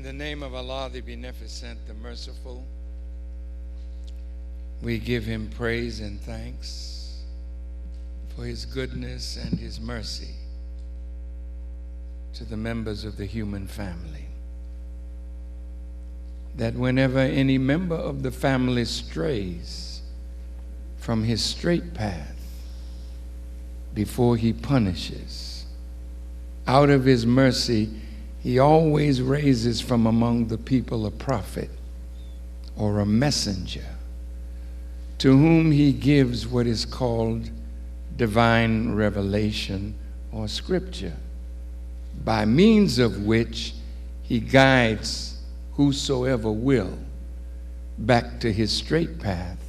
In the name of Allah, the Beneficent, the Merciful, we give Him praise and thanks for His goodness and His mercy to the members of the human family. That whenever any member of the family strays from his straight path, before He punishes, out of His mercy, He always raises from among the people a prophet or a messenger to whom He gives what is called divine revelation or scripture, by means of which He guides whosoever will back to His straight path,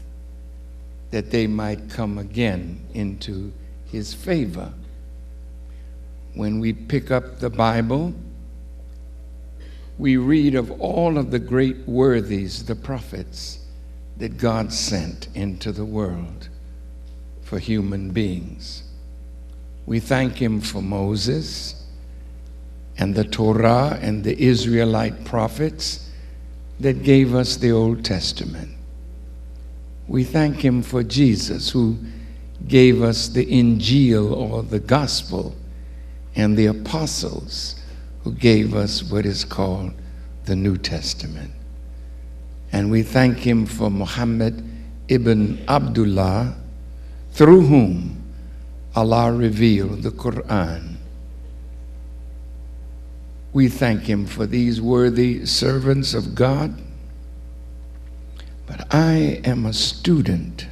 that they might come again into His favor. When we pick up the Bible, we read of all of the great worthies, the prophets, that God sent into the world for human beings. We thank Him for Moses and the Torah and the Israelite prophets that gave us the Old Testament. We thank Him for Jesus, who gave us the Injil, or the Gospel, and the apostles, who gave us what is called the New Testament. And we thank Him for Muhammad ibn Abdullah, through whom Allah revealed the Quran. We thank Him for these worthy servants of God. But I am a student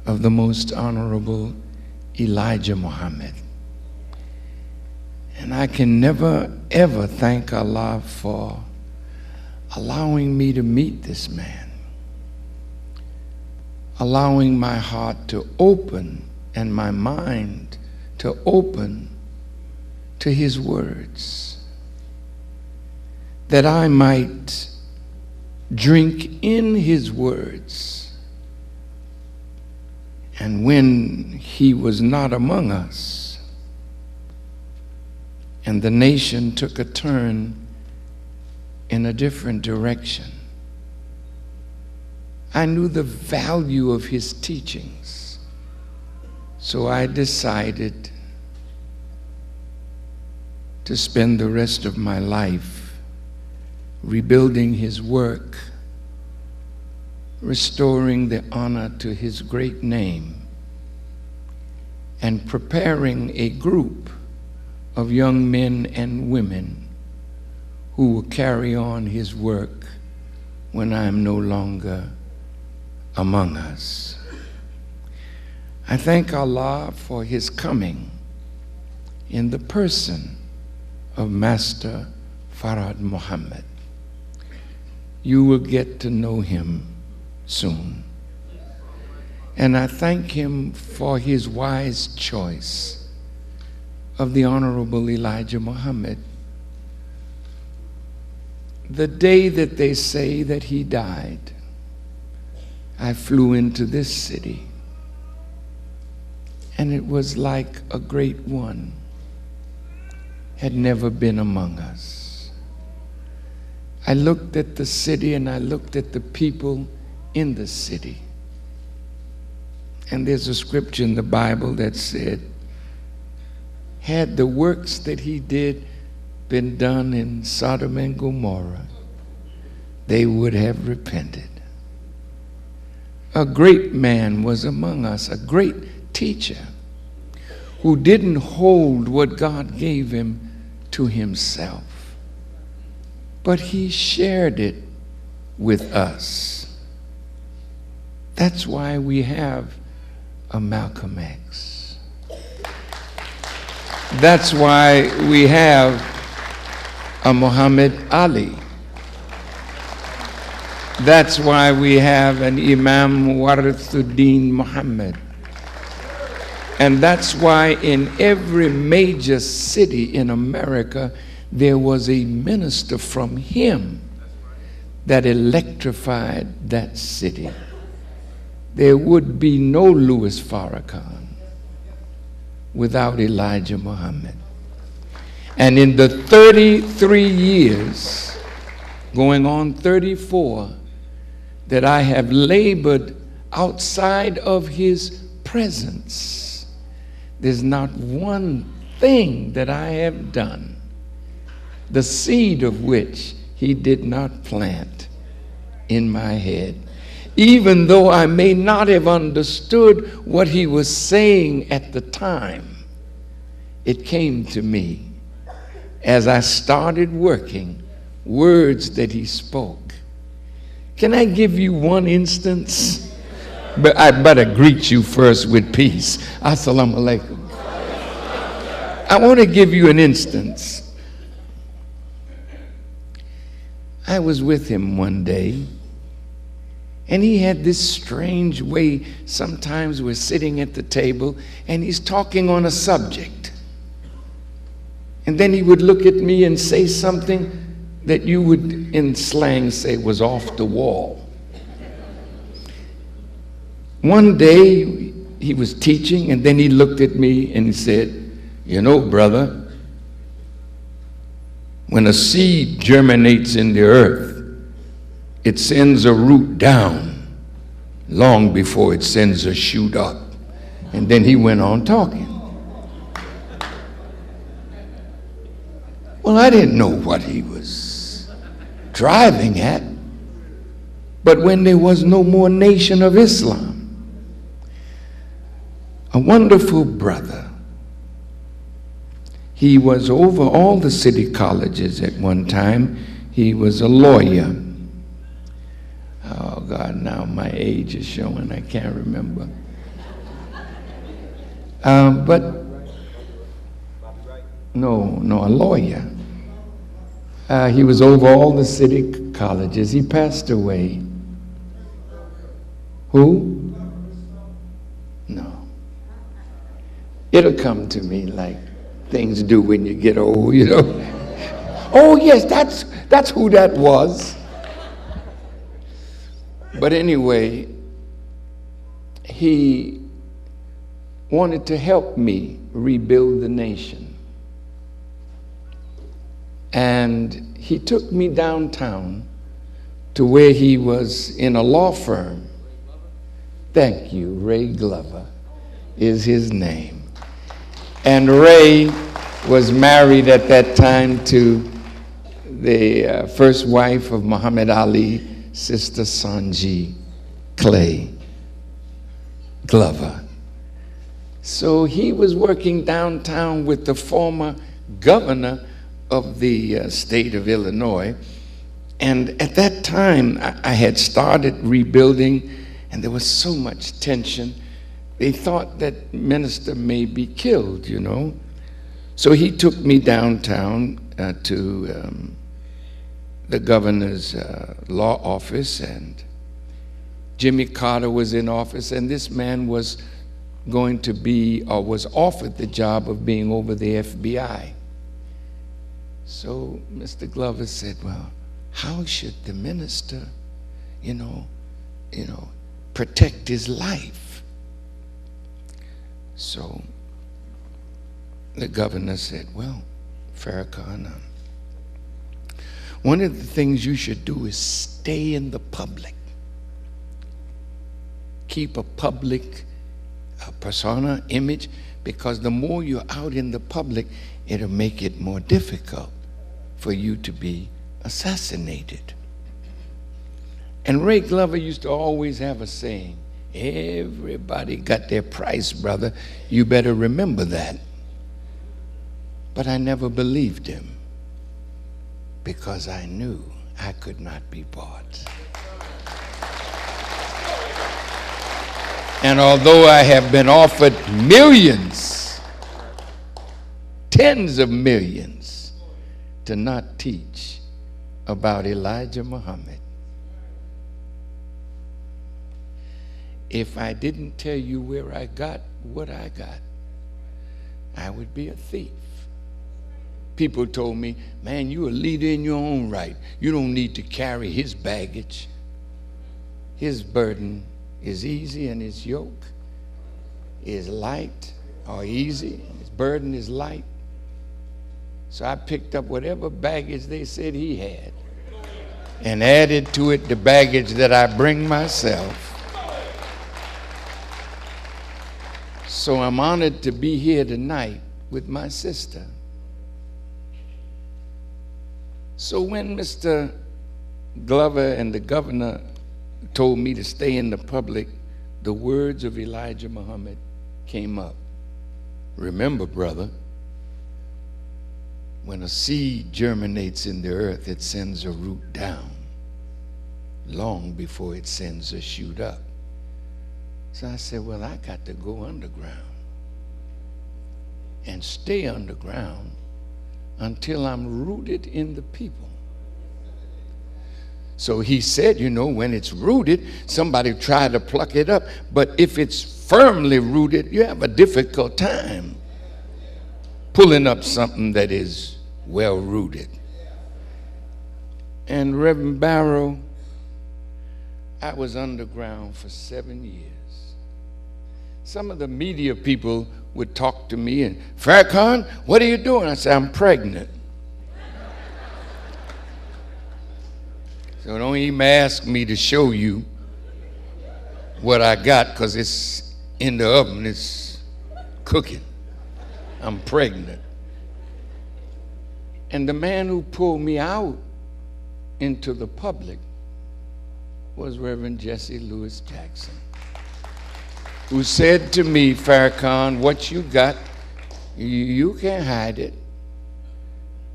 of the Most Honorable Elijah Muhammad. And I can never, ever thank Allah for allowing me to meet this man, allowing my heart to open and my mind to open to His words, that I might drink in His words. And when He was not among us, and the nation took a turn in a different direction, I knew the value of His teachings. So I decided to spend the rest of my life rebuilding His work, restoring the honor to His great name, and preparing a group of young men and women who will carry on His work when I am no longer among us. I thank Allah for His coming in the person of Master Farad Muhammad. You will get to know him soon. And I thank Him for His wise choice of the Honorable Elijah Muhammad. The day that they say that he died, I flew into this city, and it was like a great one had never been among us. I looked at the city and I looked at the people in the city. And there's a scripture in the Bible that said, had the works that he did been done in Sodom and Gomorrah, they would have repented. A great man was among us, a great teacher, who didn't hold what God gave him to himself, but he shared it with us. That's why we have a Malcolm X. That's why we have a Muhammad Ali. That's why we have an Imam Warithuddin Muhammad. And that's why in every major city in America, there was a minister from him that electrified that city. There would be no Louis Farrakhan without Elijah Muhammad. And in the 33 years going on 34, that I have labored outside of his presence. There's not one thing that I have done, the seed of which he did not plant in my head. Even though I may not have understood what he was saying at the time, it came to me as I started working words that he spoke. Can I give you one instance? But I better greet you first with peace. Assalamu alaikum. I want to give you an instance. I was with him one day, and he had this strange way. Sometimes we're sitting at the table and he's talking on a subject, and then he would look at me and say something that you would in slang say was off the wall. One day he was teaching, and then he looked at me and he said, "You know, brother, when a seed germinates in the earth, it sends a root down long before it sends a shoot up." And then he went on talking. Well, I didn't know what he was driving at, but when there was no more Nation of Islam, a wonderful brother, he was over all the city colleges at one time. He was a lawyer. Oh God, now my age is showing, I can't remember. But no, a lawyer. He was over all the city colleges. He passed away. Who? No. It'll come to me like things do when you get old, you know. Oh yes, that's who that was. But anyway, he wanted to help me rebuild the nation. And he took me downtown to where he was in a law firm. Thank you, Ray Glover is his name. And Ray was married at that time to the first wife of Muhammad Ali, Sister Sanji Clay Glover. So he was working downtown with the former governor of the state of Illinois. And at that time, I had started rebuilding, and there was so much tension. They thought that minister may be killed, you know. So he took me downtown to the governor's law office, and Jimmy Carter was in office, and this man was going to be, or was offered the job of being over the FBI. So Mr. Glover said, well, how should the minister, you know, protect his life? So the governor said, well, Farrakhan, one of the things you should do is stay in the public. Keep a public persona, image, because the more you're out in the public, it'll make it more difficult for you to be assassinated. And Ray Glover used to always have a saying, everybody got their price, brother. You better remember that. But I never believed him, because I knew I could not be bought. And although I have been offered millions, tens of millions, to not teach about Elijah Muhammad, if I didn't tell you where I got what I got, I would be a thief. People told me, man, you're a leader in your own right. You don't need to carry his baggage. His burden is easy and his yoke is light, or easy, and his burden is light. So I picked up whatever baggage they said he had. and added to it the baggage that I bring myself. So I'm honored to be here tonight with my sister. So when Mr. Glover and the governor told me to stay in the public, the words of Elijah Muhammad came up. Remember, brother, when a seed germinates in the earth, it sends a root down long before it sends a shoot up. So I said, well, I got to go underground and stay underground until I'm rooted in the people. So he said, you know, when it's rooted, somebody tried to pluck it up, but if it's firmly rooted, you have a difficult time pulling up something that is well rooted. And Reverend Barrow, I was underground for 7 years. Some of the media people would talk to me and, Farrakhan, what are you doing? I said, I'm pregnant. So don't even ask me to show you what I got, because it's in the oven, it's cooking. I'm pregnant. And the man who pulled me out into the public was Reverend Jesse Louis Jackson, who said to me, Farrakhan, what you got, you can't hide it.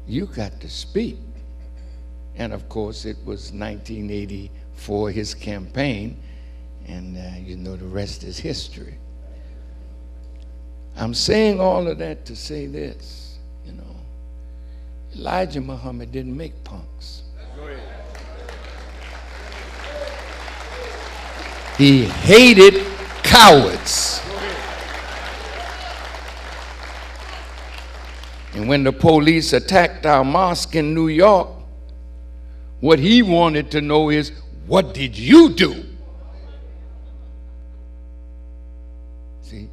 You got to speak. And of course, it was 1984, his campaign, and you know, the rest is history. I'm saying all of that to say this, you know, Elijah Muhammad didn't make punks. He hated cowards. And when the police attacked our mosque in New York, what he wanted to know is, what did you do? See,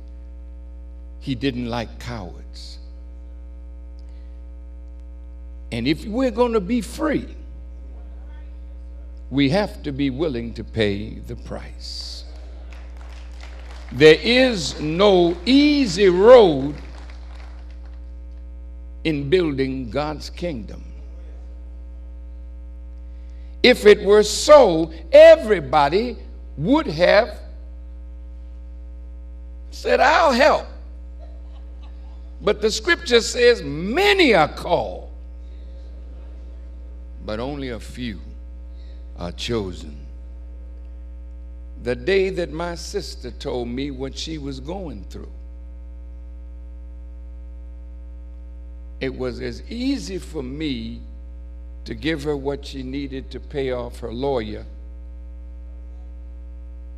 he didn't like cowards. And if we're going to be free, we have to be willing to pay the price. There is no easy road in building God's kingdom. If it were so, everybody would have said, I'll help. But the scripture says many are called, but only a few are chosen. The day that my sister told me what she was going through, it was as easy for me to give her what she needed to pay off her lawyer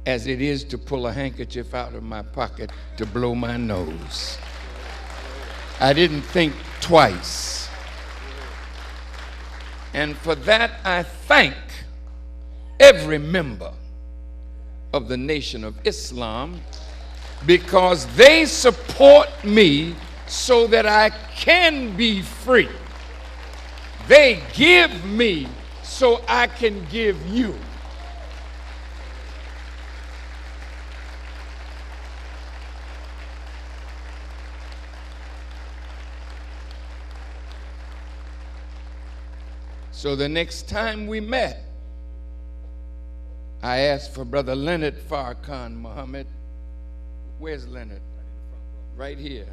as it is to pull a handkerchief out of my pocket to blow my nose. I didn't think twice. And for that, I thank every member of the Nation of Islam, because they support me so that I can be free. They give me so I can give you. So the next time we met, I asked for Brother Leonard Farrakhan Muhammad. Where's Leonard? Right here.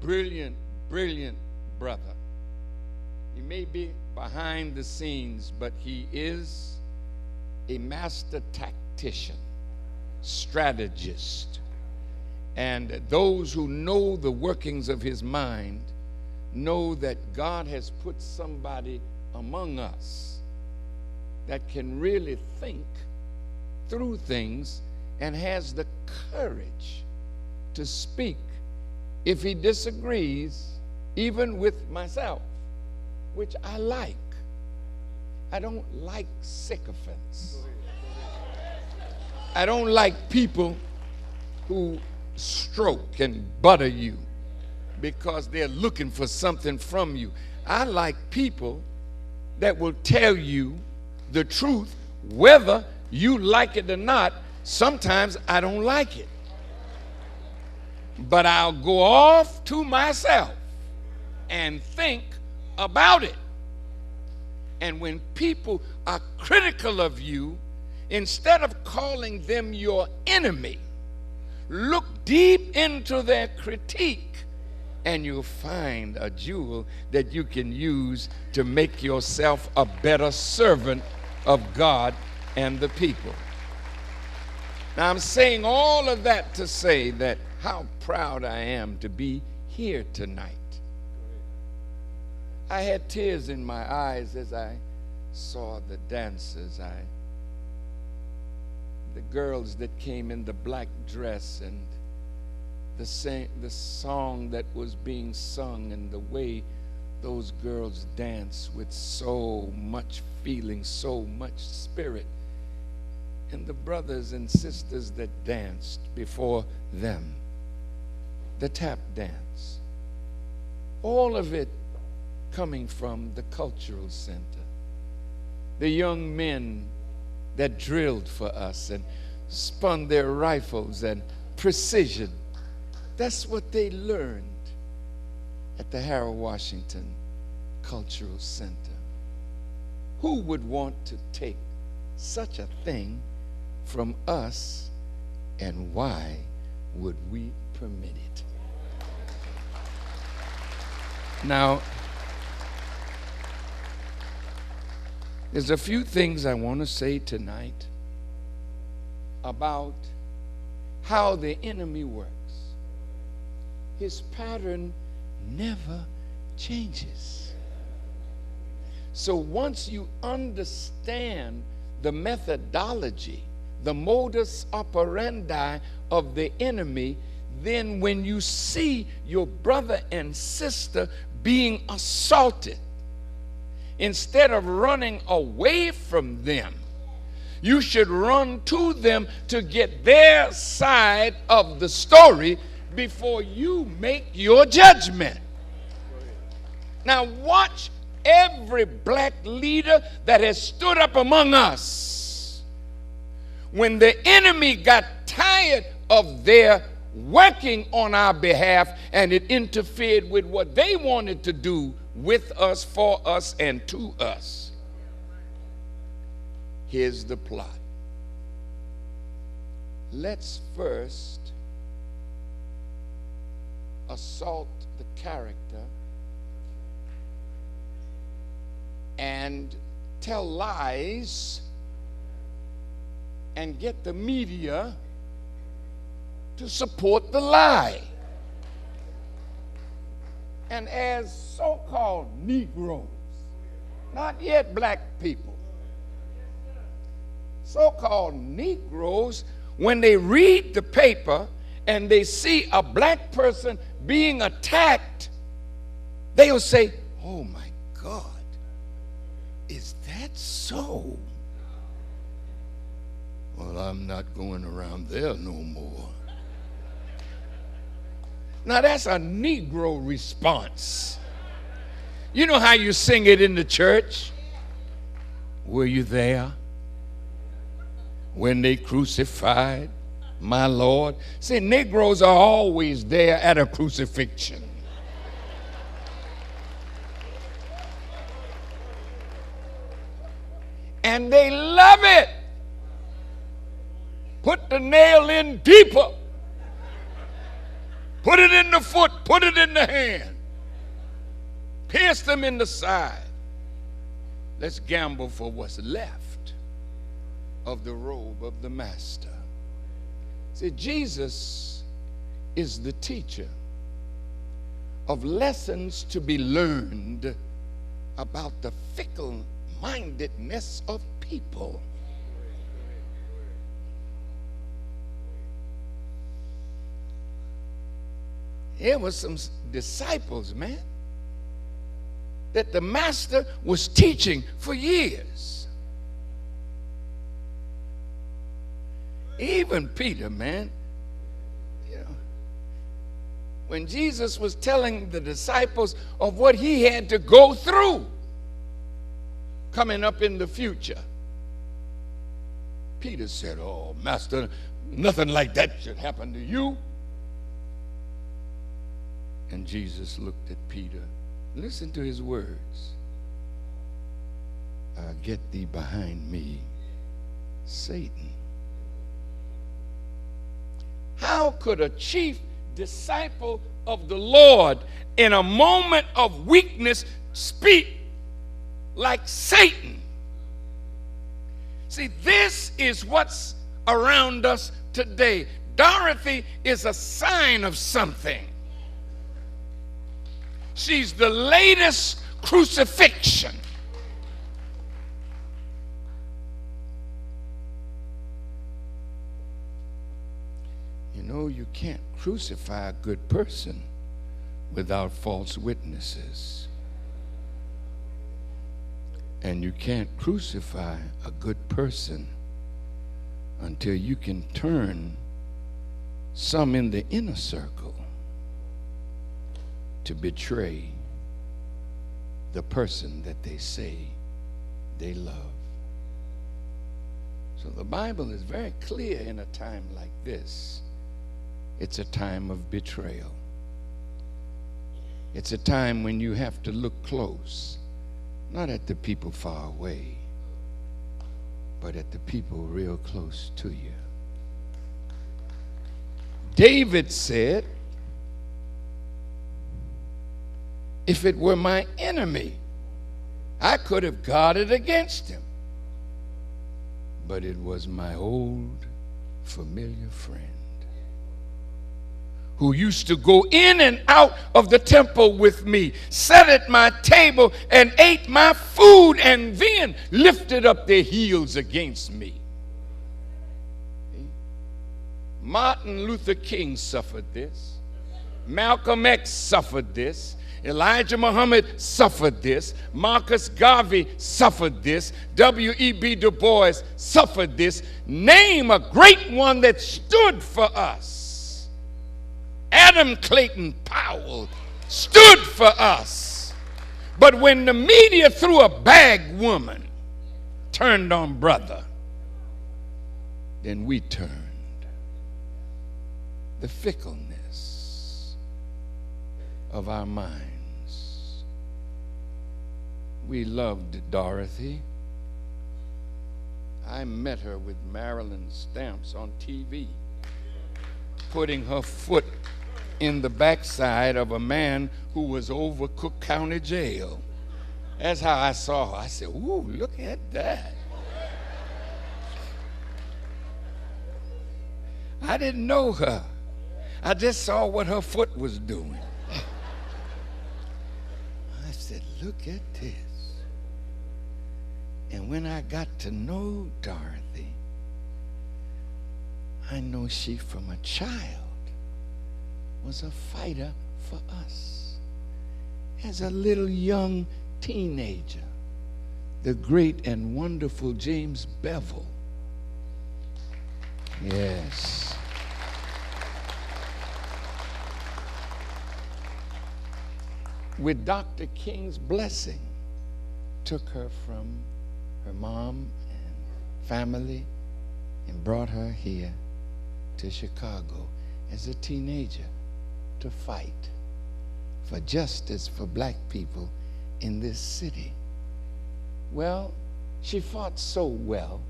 Brilliant, brilliant brother. He may be behind the scenes, but he is a master tactician, strategist. And those who know the workings of his mind know that God has put somebody among us that can really think through things and has the courage to speak if he disagrees, even with myself, which I like. I don't like sycophants. I don't like people who stroke and butter you because they're looking for something from you. I like people that will tell you the truth, whether you like it or not. Sometimes I don't like it, but I'll go off to myself and think about it. And when people are critical of you, instead of calling them your enemy, look deep into their critique, and you'll find a jewel that you can use to make yourself a better servant of God and the people. Now, I'm saying all of that to say that how proud I am to be here tonight. I had tears in my eyes as I saw the dancers, the girls that came in the black dress, and the song that was being sung, and the way those girls danced with so much feeling, so much spirit, and the brothers and sisters that danced before them, the tap dance, all of it coming from the cultural center. The young men that drilled for us and spun their rifles and precision. That's what they learned at the Harold Washington Cultural Center. Who would want to take such a thing from us, and why would we permit it? Now, there's a few things I want to say tonight about how the enemy works. His pattern never changes. So once you understand the methodology, the modus operandi of the enemy, then when you see your brother and sister being assaulted, instead of running away from them, you should run to them to get their side of the story before you make your judgment. Now watch every black leader that has stood up among us. When the enemy got tired of their working on our behalf and it interfered with what they wanted to do with us, for us, and to us, here's the plot. Let's first assault the character and tell lies and get the media to support the lie. And as so-called Negroes, not yet black people, so-called Negroes, when they read the paper and they see a black person being attacked, they will say, "Oh my God, is that so? Well, I'm not going around there no more." Now that's a Negro response. You know how you sing it in the church? Were you there when they crucified my Lord? See, Negroes are always there at a crucifixion. And they love it. Put the nail in deeper. Put it in the foot, put it in the hand. Pierce them in the side. Let's gamble for what's left of the robe of the master. See, Jesus is the teacher of lessons to be learned about the fickle-mindedness of people. There were some disciples, man, that the master was teaching for years. Even Peter, man, you know, when Jesus was telling the disciples of what he had to go through, coming up in the future. Peter said, "Oh, Master, nothing like that should happen to you." And Jesus looked at Peter. Listen to his words. "Get thee behind me, Satan." How could a chief disciple of the Lord in a moment of weakness speak like Satan? See, this is what's around us today. Dorothy is a sign of something. She's the latest crucifixion. You know, you can't crucify a good person without false witnesses. And you can't crucify a good person until you can turn some in the inner circle to betray the person that they say they love. So the Bible is very clear in a time like this. It's a time of betrayal. It's a time when you have to look close, not at the people far away, but at the people real close to you. David said, "If it were my enemy, I could have guarded against him. But it was my old familiar friend who used to go in and out of the temple with me, sat at my table and ate my food, and then lifted up their heels against me." Martin Luther King suffered this. Malcolm X suffered this. Elijah Muhammad suffered this. Marcus Garvey suffered this. W.E.B. Du Bois suffered this. Name a great one that stood for us. Adam Clayton Powell stood for us. But when the media threw a bag woman, turned on brother, then we turned. The fickleness of our minds. We loved Dorothy. I met her with Marilyn Stamps on TV, putting her foot in the backside of a man who was over Cook County Jail. That's how I saw her. I said, "Ooh, look at that." I didn't know her. I just saw what her foot was doing. I said, "Look at this." And when I got to know Dorothy, I know she from a child was a fighter for us. As a little young teenager, the great and wonderful James Bevel. Yes. With Dr. King's blessing, took her from her mom and family and brought her here to Chicago as a teenager to fight for justice for black people in this city. Well, she fought so well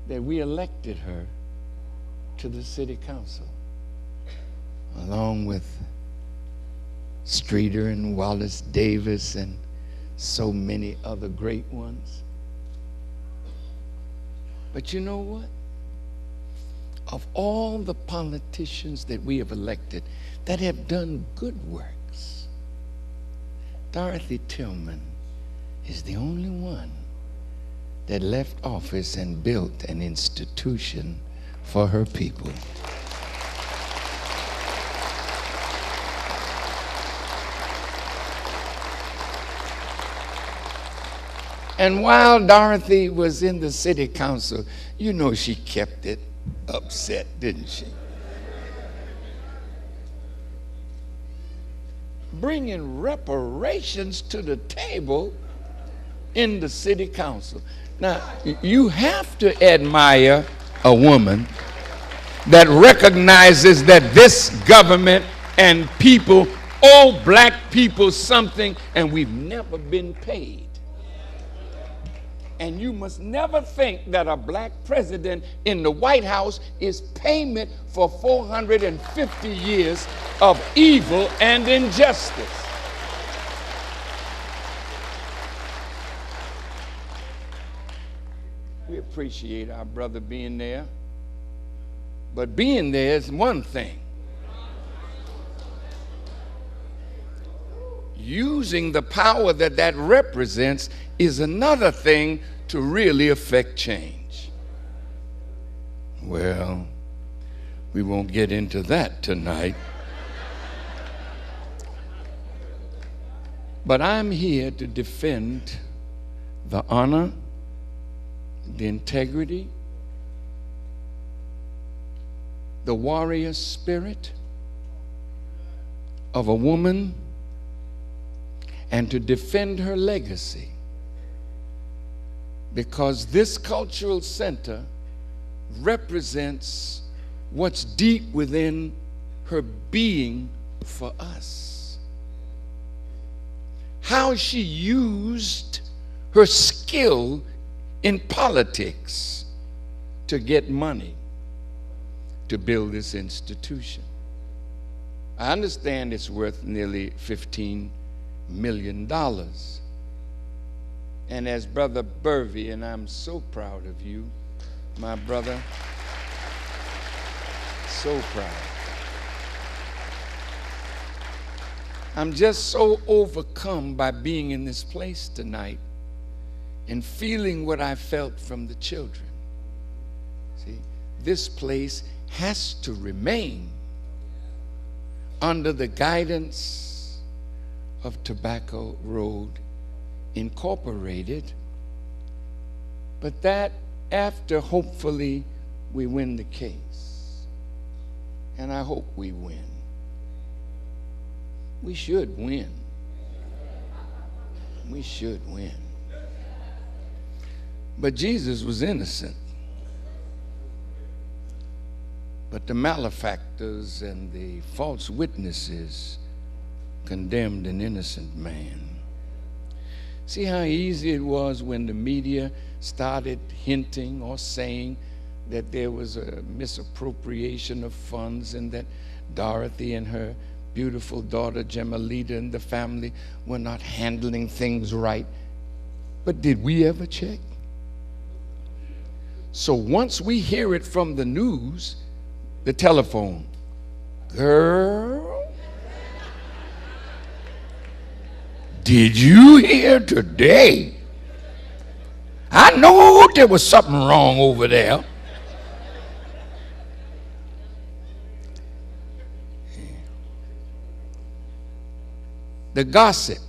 that we elected her to the city council, along with Streeter and Wallace Davis and so many other great ones. But you know what? Of all the politicians that we have elected that have done good works, Dorothy Tillman is the only one that left office and built an institution for her people. And while Dorothy was in the city council, you know she kept it upset, didn't she? Bringing reparations to the table in the city council. Now, you have to admire a woman that recognizes that this government and people owe black people something, and we've never been paid. And you must never think that a black president in the White House is payment for 450 years of evil and injustice. We appreciate our brother being there, but being there is one thing. Using the power that that represents is another thing to really affect change. Well, we won't get into that tonight. But I'm here to defend the honor, the integrity, the warrior spirit of a woman, and to defend her legacy, because this cultural center represents what's deep within her being for us. How she used her skill in politics to get money to build this institution. I understand it's worth nearly $15 million. And as Brother Burvey, and I'm so proud of you, my brother, so proud. I'm just so overcome by being in this place tonight and feeling what I felt from the children. See, this place has to remain under the guidance of Tobacco Road Incorporated, but that after hopefully we win the case, and I hope we win. We should win. We should win. But Jesus was innocent. But the malefactors and the false witnesses condemned an innocent man. See how easy it was when the media started hinting or saying that there was a misappropriation of funds and that Dorothy and her beautiful daughter Gemelita and the family were not handling things right. But did we ever check? So once we hear it from the news, the telephone, girl, did you hear today? I know there was something wrong over there. The gossip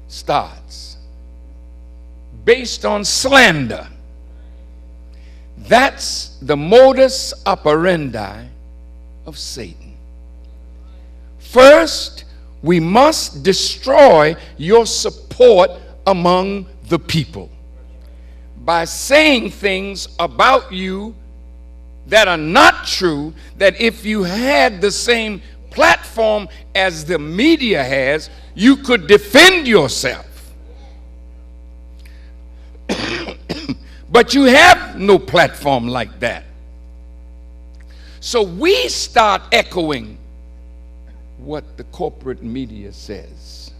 starts based on slander. That's the modus operandi of Satan. First, we must destroy your support among the people by saying things about you that are not true, that if you had the same platform as the media has, you could defend yourself. But you have no platform like that. So we start echoing what the corporate media says.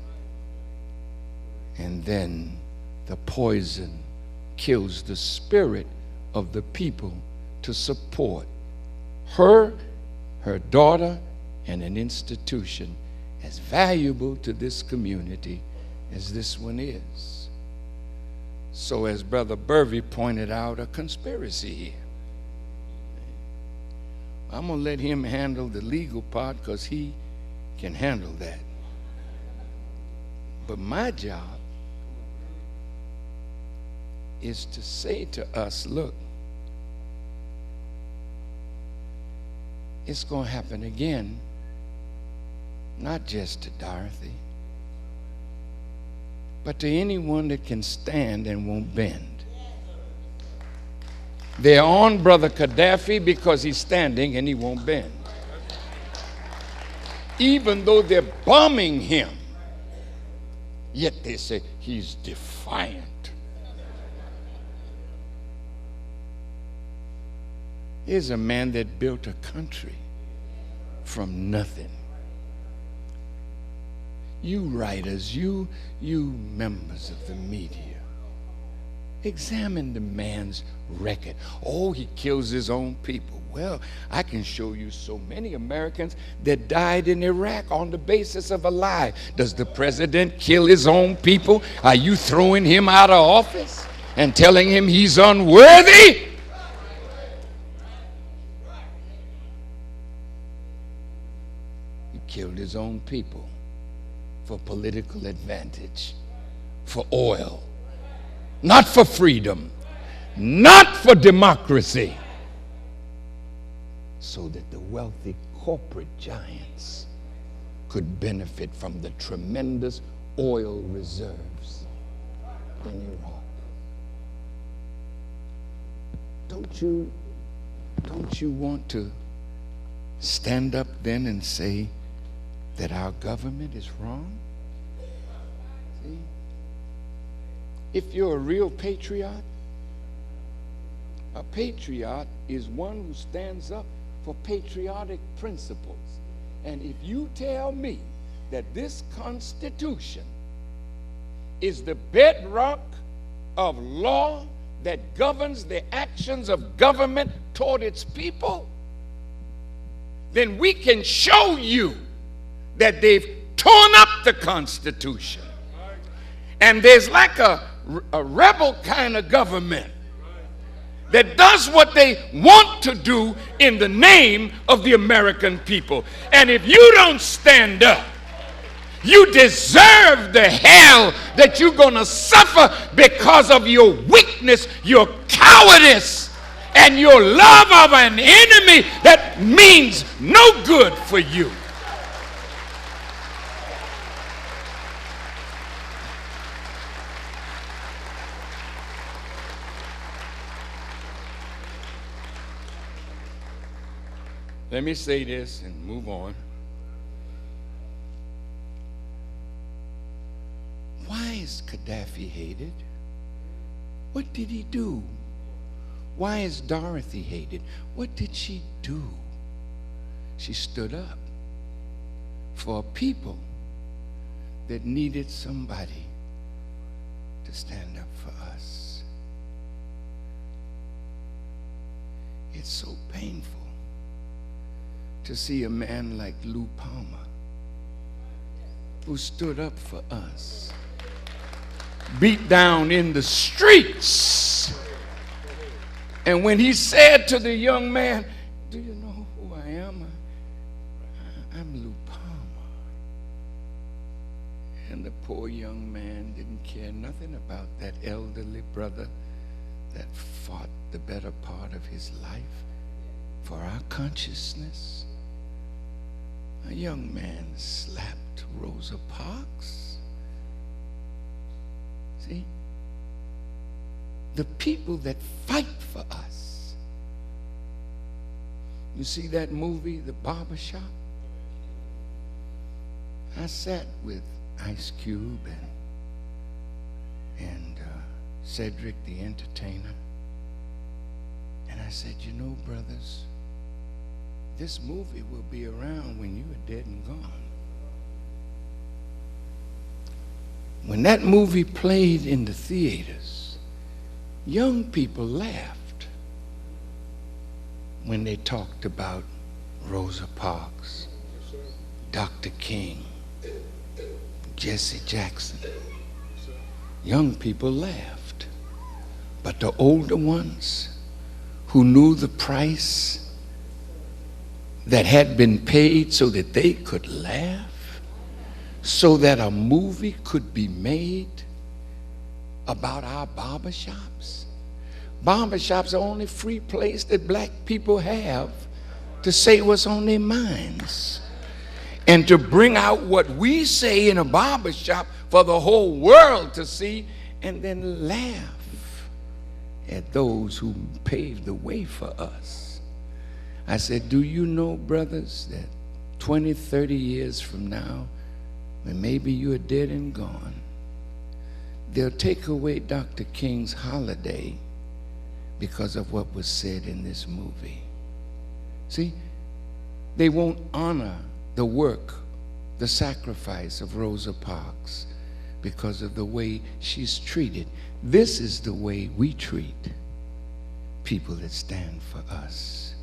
And then the poison kills the spirit of the people to support her, her daughter, and an institution as valuable to this community as this one is. So as Brother Burvey pointed out, a conspiracy here. I'm going to let him handle the legal part because he can handle that. But my job is to say to us, look, it's going to happen again, not just to Dorothy, but to anyone that can stand and won't bend. They're on Brother Gaddafi because he's standing and he won't bend. Even though they're bombing him, yet they say he's defiant. Here's a man that built a country from nothing. You writers, you members of the media, examine the man's record. Oh, he kills his own people. Well, I can show you so many Americans that died in Iraq on the basis of a lie. Does the president kill his own people? Are you throwing him out of office and telling him he's unworthy? He killed his own people for political advantage, for oil, not for freedom, not for democracy, so that the wealthy corporate giants could benefit from the tremendous oil reserves in Iraq. Don't you want to stand up then and say that our government is wrong? See? If you're a real patriot, a patriot is one who stands up for patriotic principles. And if you tell me that this Constitution is the bedrock of law that governs the actions of government toward its people, then we can show you that they've torn up the Constitution. And there's like a rebel kind of government that does what they want to do in the name of the American people. And if you don't stand up, you deserve the hell that you're going to suffer because of your weakness, your cowardice, and your love of an enemy that means no good for you. Let me say this and move on. Why is Gaddafi hated? What did he do? Why is Dorothy hated? What did she do? She stood up for a people that needed somebody to stand up for us. It's so painful to see a man like Lou Palmer, who stood up for us, beat down in the streets. And when he said to the young man, "Do you know who I am? I'm Lou Palmer." And the poor young man didn't care nothing about that elderly brother that fought the better part of his life for our consciousness. A young man slapped Rosa Parks. See? The people that fight for us. You see that movie, The Barbershop? I sat with Ice Cube and Cedric the Entertainer, and I said, "You know, brothers, this movie will be around when you are dead and gone." When that movie played in the theaters, young people laughed when they talked about Rosa Parks, Dr. King, Jesse Jackson. Young people laughed. But the older ones who knew the price that had been paid so that they could laugh, so that a movie could be made about our barbershops. Barbershops are the only free place that black people have to say what's on their minds. and to bring out what we say in a barber shop for the whole world to see, and then laugh at those who paved the way for us. I said, do you know, brothers, that 20, 30 years from now, when maybe you are dead and gone, they'll take away Dr. King's holiday because of what was said in this movie. See, they won't honor the work, the sacrifice of Rosa Parks because of the way she's treated. This is the way we treat people that stand for us.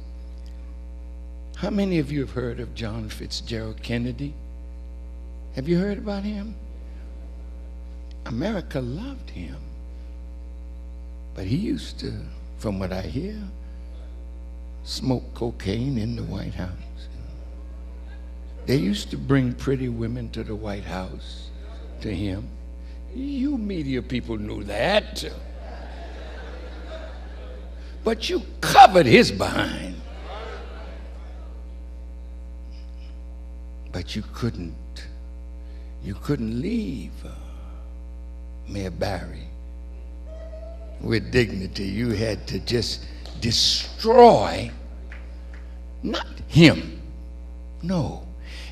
How many of you have heard of John Fitzgerald Kennedy? Have you heard about him? America loved him. But he used to, from what I hear, smoke cocaine in the White House. They used to bring pretty women to the White House to him. You media people knew that. But you covered his behind. But you couldn't leave Mayor Barry with dignity. You had to just destroy, not him, no.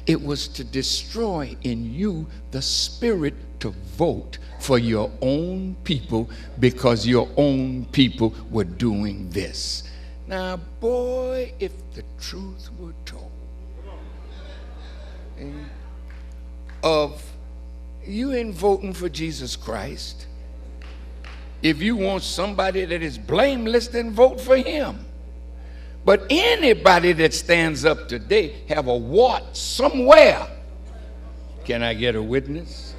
It was to destroy in you the spirit to vote for your own people because your own people were doing this. Now, boy, if the truth were told, of you ain't voting for Jesus Christ. If you want somebody that is blameless, then vote for him. But anybody that stands up today have a wart somewhere. Can I get a witness?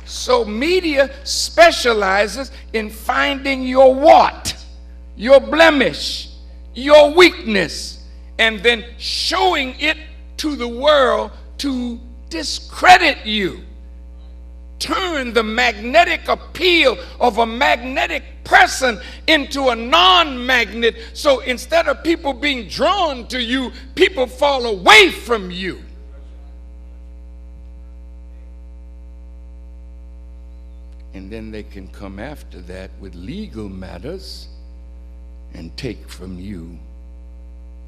So media specializes in finding your wart, your blemish, your weakness, and then showing it to the world to discredit you. Turn the magnetic appeal of a magnetic person into a non-magnet, so instead of people being drawn to you, people fall away from you. And then they can come after that with legal matters and take from you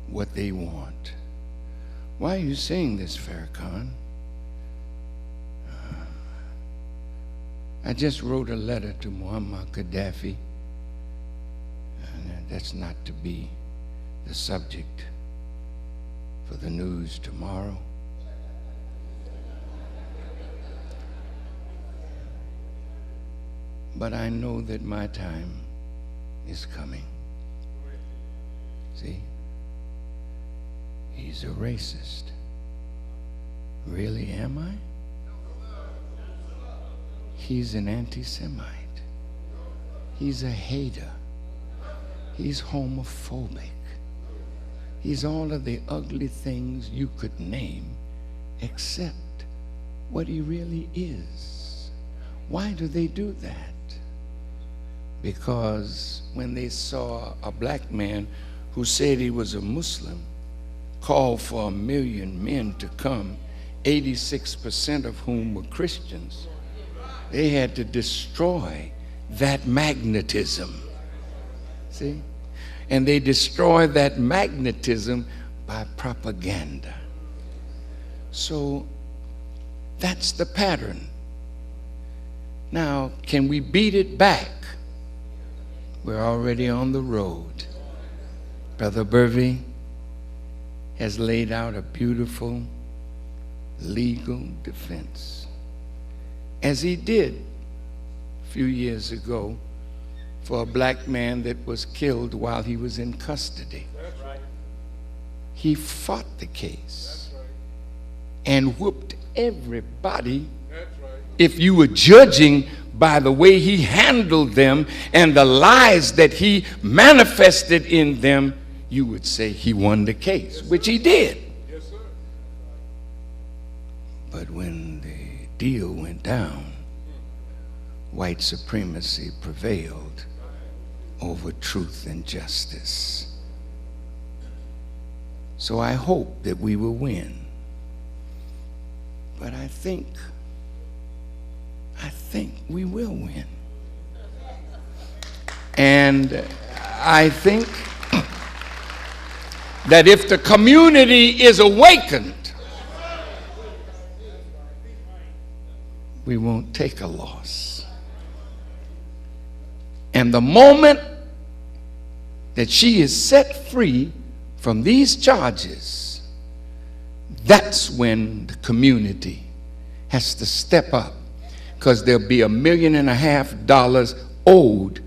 what they want. Why are you saying this, Farrakhan? I just wrote a letter to Muammar Gaddafi, and that's not to be the subject for the news tomorrow. But I know that my time is coming. See? He's a racist. Really, am I? He's an anti-Semite. He's a hater. He's homophobic. He's all of the ugly things you could name except what he really is. Why do they do that? Because when they saw a black man who said he was a Muslim call for 1 million men to come, 86% of whom were Christians, they had to destroy that magnetism. See? And they destroy that magnetism by propaganda. So that's the pattern. Now, can we beat it back? We're already on the road. Brother Burvey has laid out a beautiful legal defense, as he did a few years ago for a black man that was killed while he was in custody. That's right. He fought the case. That's right. And whooped everybody. That's right. If you were judging by the way he handled them and the lies that he manifested in them, you would say he won the case, yes, which he did. Yes, sir. But when the deal went down, white supremacy prevailed over truth and justice. So I hope that we will win. But I think we will win. And I think that if the community is awakened, we won't take a loss. And the moment that she is set free from these charges, that's when the community has to step up, because there'll be $1.5 million owed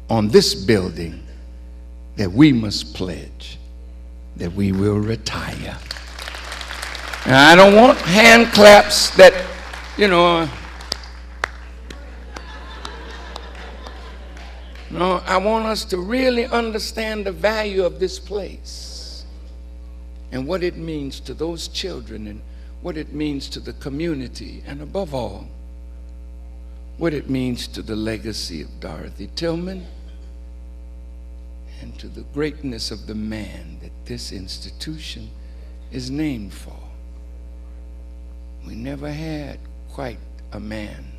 on this building that we must pledge that we will retire. And I don't want hand claps that, no, I want us to really understand the value of this place and what it means to those children and what it means to the community, and above all, what it means to the legacy of Dorothy Tillman and to the greatness of the man that this institution is named for. We never had quite a man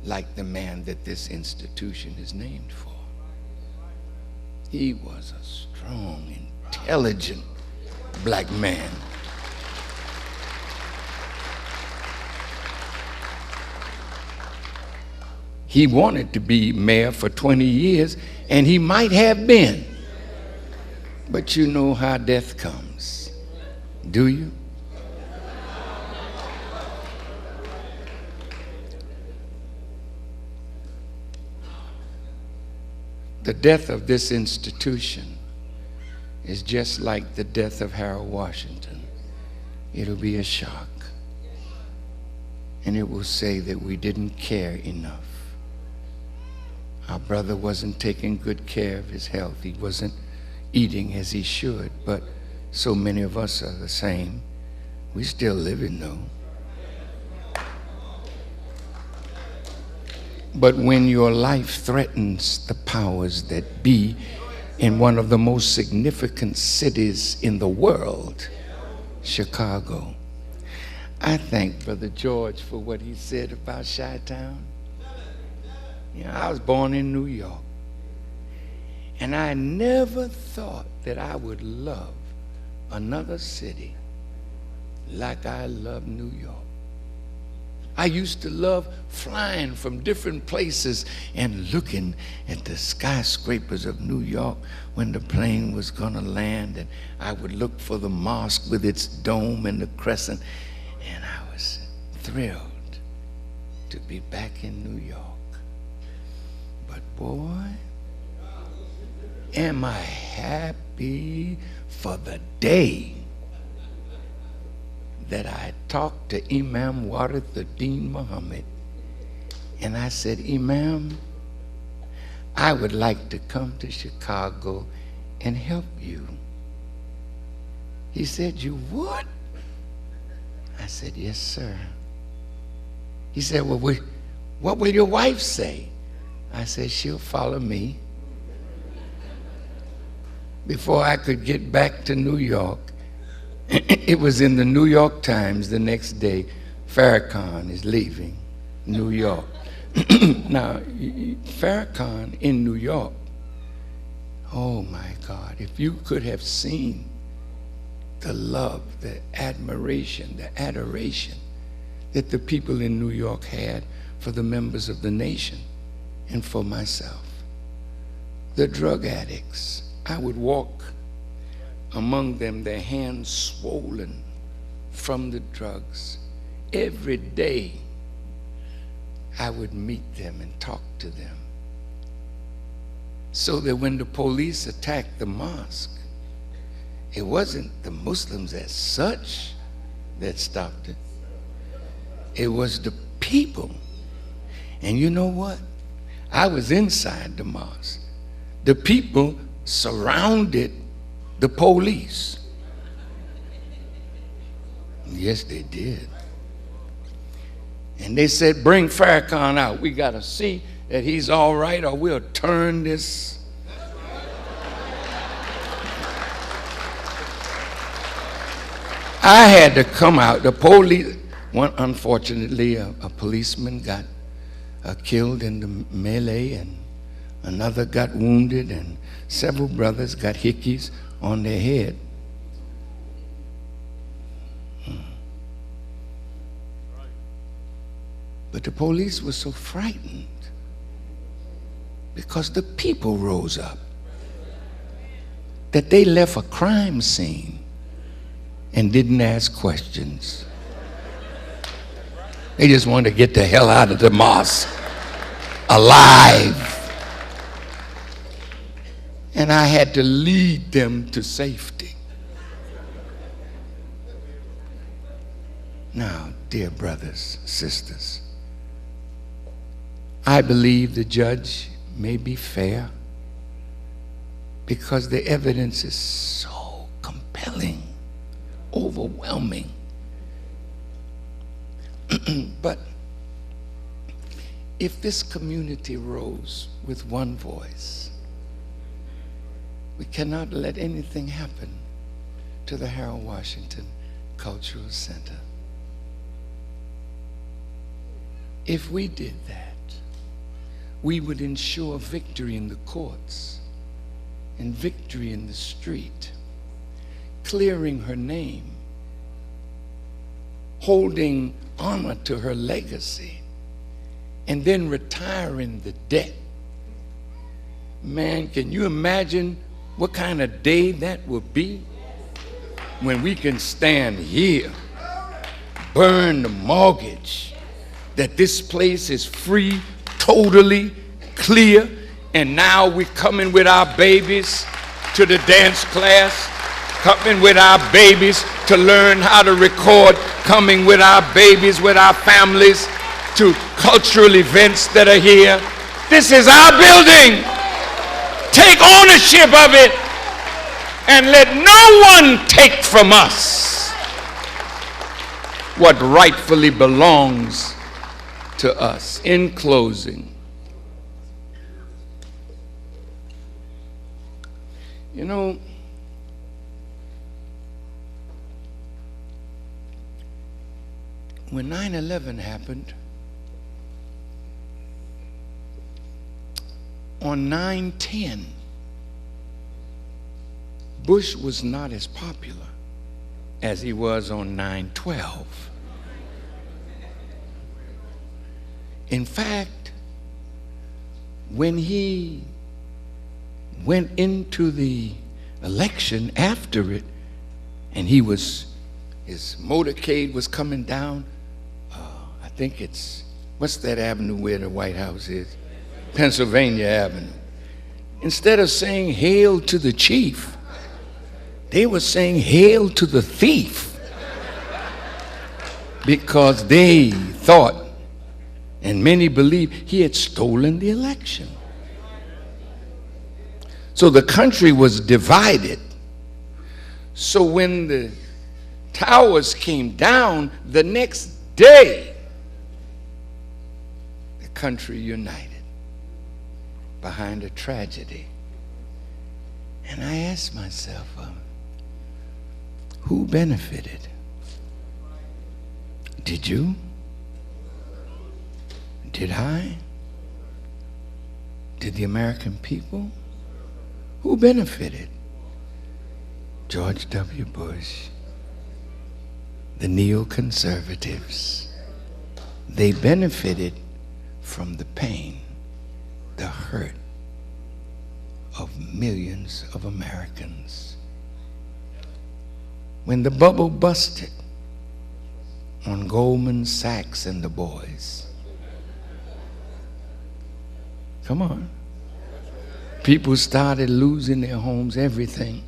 like the man that this institution is named for. He was a strong, intelligent black man. He wanted to be mayor for 20 years, and he might have been. But you know how death comes, do you? The death of this institution is just like the death of Harold Washington. It'll be a shock. And it will say that we didn't care enough. Our brother wasn't taking good care of his health. He wasn't eating as he should. But so many of us are the same. We still living though. But when your life threatens the powers that be in one of the most significant cities in the world, Chicago, I thank Brother George for what he said about Chi-Town. I was born in New York, and I never thought that I would love another city like I love New York. I used to love flying from different places and looking at the skyscrapers of New York when the plane was going to land, and I would look for the mosque with its dome and the crescent, and I was thrilled to be back in New York. But boy, am I happy for the day that I talked to Imam Warithuddin Muhammad, and I said, Imam, I would like to come to Chicago and help you. He said, you would? I said, yes, sir. He said, well, what will your wife say? I said, she'll follow me. Before I could get back to New York, it was in the New York Times the next day, Farrakhan is leaving New York. Now, Farrakhan in New York, oh my God, if you could have seen the love, the admiration, the adoration that the people in New York had for the members of the nation and for myself. The drug addicts, I would walk among them, their hands swollen from the drugs. Every day I would meet them and talk to them, so that when the police attacked the mosque, it wasn't the Muslims as such that stopped it. It was the people. And you know what? I was inside the mosque. The people surrounded the police. Yes, they did. And they said, bring Farrakhan out. We got to see that he's all right, or we'll turn this. I had to come out. The police, unfortunately, a policeman got killed in the melee, and another got wounded, and several brothers got hickeys on their head. But the police were so frightened because the people rose up that they left a crime scene and didn't ask questions. They just wanted to get the hell out of the mosque alive. And I had to lead them to safety. Now, dear brothers, sisters, I believe the judge may be fair because the evidence is so compelling, overwhelming. But if this community rose with one voice, we cannot let anything happen to the Harold Washington Cultural Center. If we did that, we would ensure victory in the courts and victory in the street, clearing her name, holding honor to her legacy, and then retiring the debt. Man, can you imagine what kind of day that would be when we can stand here, burn the mortgage, that this place is free, totally clear, and now we're coming with our babies to the dance class, coming with our babies to learn how to record, coming with our babies, with our families to cultural events that are here. This is our building. Take ownership of it and let no one take from us what rightfully belongs to us. In closing, you know, when 9/11 happened, on 9/10, Bush was not as popular as he was on 9/12. In fact, when he went into the election after it, and his motorcade was coming down, I think it's, what's that avenue where the White House is? Pennsylvania Avenue. Instead of saying hail to the chief, they were saying hail to the thief, because they thought, and many believe, he had stolen the election. So the country was divided. So when the towers came down the next day, the country united behind a tragedy. And I asked myself, who benefited? Did you? Did I? Did the American people? Who benefited? George W. Bush, the neoconservatives. They benefited from the pain, the hurt of millions of Americans. When the bubble busted on Goldman Sachs and the boys, come on, people started losing their homes, everything.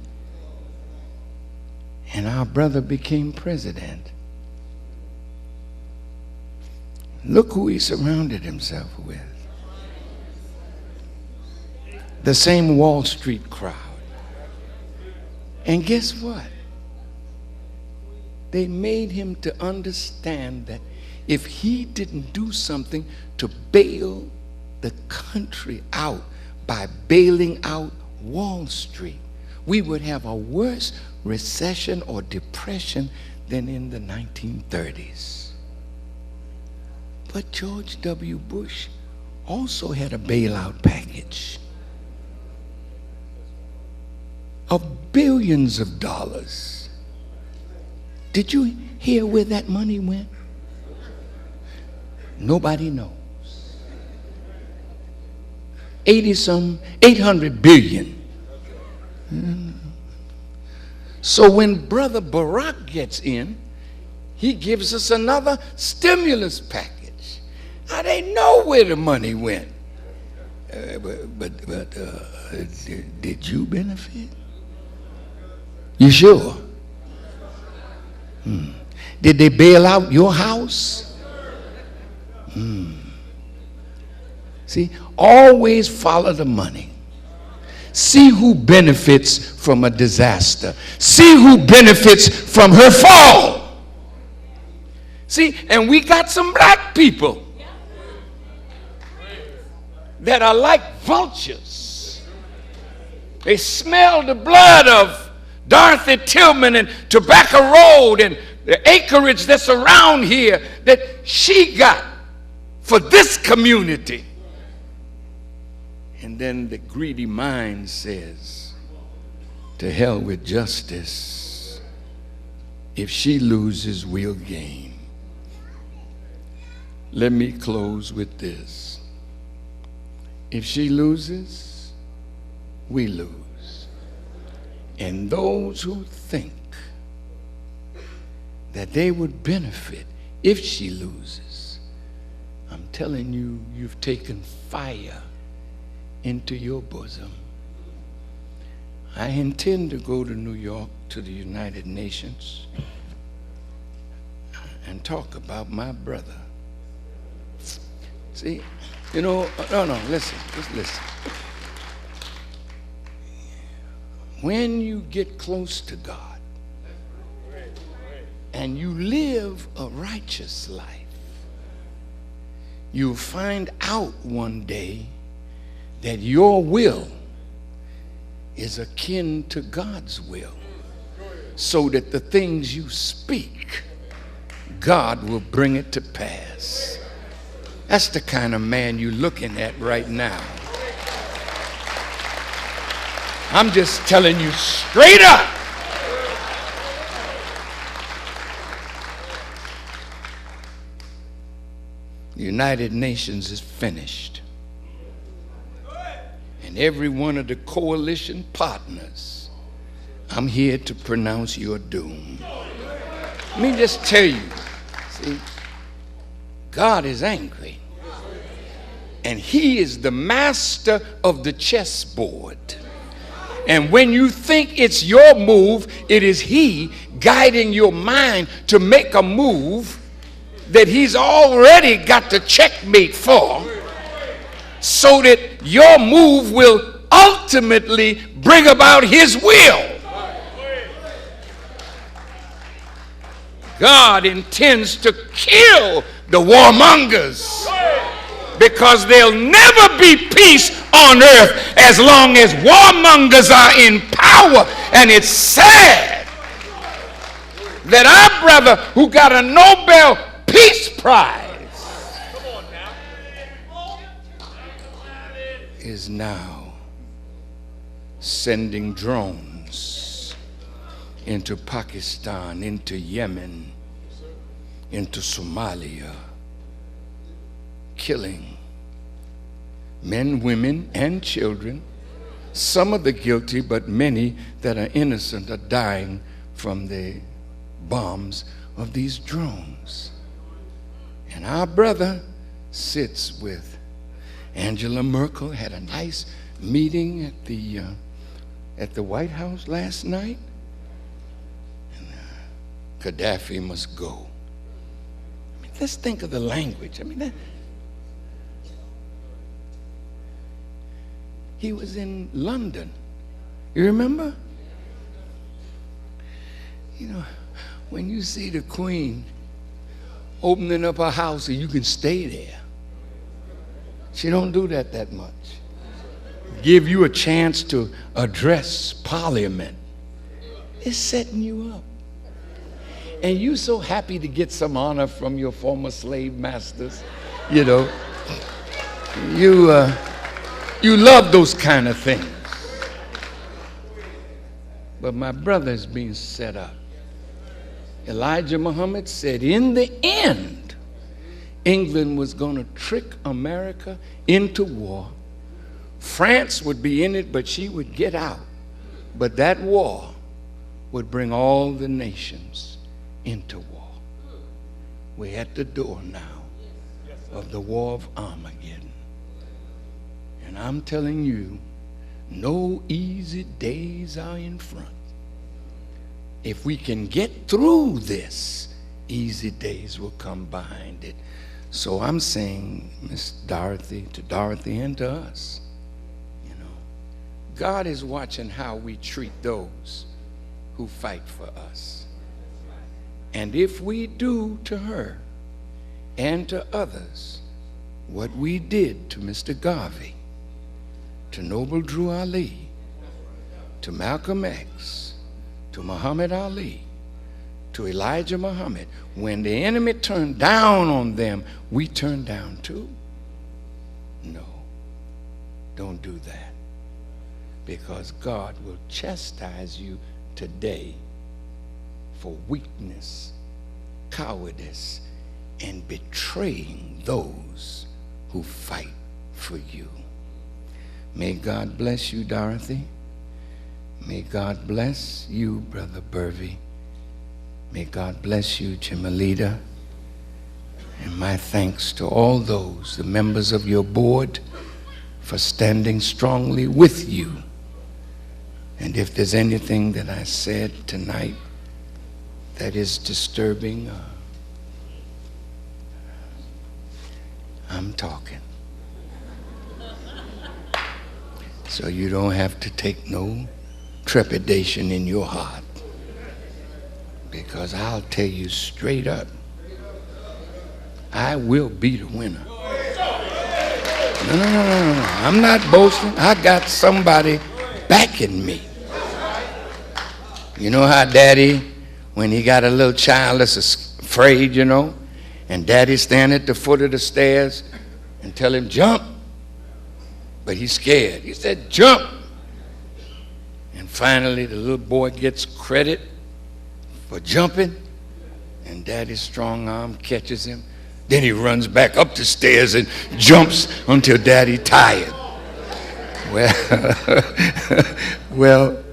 And our brother became president. Look who he surrounded himself with. The same Wall Street crowd. And guess what? They made him to understand that if he didn't do something to bail the country out by bailing out Wall Street, we would have a worse recession or depression than in the 1930s. But George W. Bush also had a bailout package of billions of dollars. Did you hear where that money went? Nobody knows. 800 billion. So when Brother Barack gets in, he gives us another stimulus package. Now they know where the money went. But did you benefit? You sure? Did they bail out your house? See, always follow the money. See who benefits from a disaster. See who benefits from her fall. See, and we got some black people that are like vultures. They smell the blood of Dorothy Tillman and Tobacco Road and the acreage that's around here that she got for this community. And then the greedy mind says, to hell with justice. If she loses, we'll gain. Let me close with this. If she loses, we lose. And those who think that they would benefit if she loses, I'm telling you, you've taken fire into your bosom. I intend to go to New York to the United Nations and talk about my brother. See, you know, no, listen, just listen. When you get close to God and you live a righteous life, you'll find out one day that your will is akin to God's will, so that the things you speak, God will bring it to pass. That's the kind of man you're looking at right now. I'm just telling you straight up. The United Nations is finished. And every one of the coalition partners, I'm here to pronounce your doom. Let me just tell you, see, God is angry. And he is the master of the chessboard. And when you think it's your move, it is he guiding your mind to make a move that he's already got the checkmate for, so that your move will ultimately bring about his will. God intends to kill the warmongers, because there'll never be peace on earth as long as warmongers are in power. And it's sad that our brother who got a Nobel Peace Prize is now sending drones into Pakistan, into Yemen, into Somalia, killing men, women, and children. Some of the guilty, but many that are innocent are dying from the bombs of these drones. And our brother sits with Angela Merkel, had a nice meeting at the White House last night. And Gaddafi must go. I mean, let's think of the language. I mean, he was in London. You remember? You know, when you see the Queen opening up her house and you can stay there, she don't do that much. Give you a chance to address Parliament. It's setting you up. And you so happy to get some honor from your former slave masters, you know. You love those kind of things. But my brother is being set up. Elijah Muhammad said in the end, England was going to trick America into war. France would be in it, but she would get out. But that war would bring all the nations into war. We're at the door now of the war of Armageddon. And I'm telling you, no easy days are in front. If we can get through this, easy days will come behind it. So I'm saying, Miss Dorothy, to Dorothy and to us, you know, God is watching how we treat those who fight for us. And if we do to her and to others what we did to Mr. Garvey, to Noble Drew Ali, to Malcolm X, to Muhammad Ali, to Elijah Muhammad, when the enemy turned down on them, we turned down too? No, don't do that, because God will chastise you today for weakness, cowardice, and betraying those who fight for you. May God bless you, Dorothy. May God bless you, Brother Burvey. May God bless you, Jimalita. And my thanks to all those, the members of your board, for standing strongly with you. And if there's anything that I said tonight that is disturbing, I'm talking. So you don't have to take no trepidation in your heart, because I'll tell you straight up, I will be the winner. No. I'm not boasting. I got somebody backing me. You know how daddy, when he got a little child that's afraid, you know, and daddy stand at the foot of the stairs and tell him, jump. But he's scared. He said, jump. And finally, the little boy gets credit for jumping, and daddy's strong arm catches him. Then he runs back up the stairs and jumps until daddy tired. Well,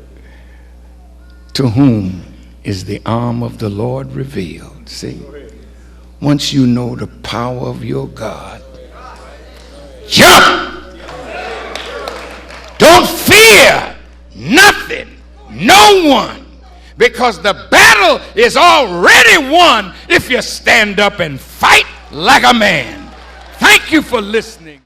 to whom is the arm of the Lord revealed? See, once you know the power of your God, jump! Don't fear nothing, no one, because the battle is already won if you stand up and fight like a man. Thank you for listening.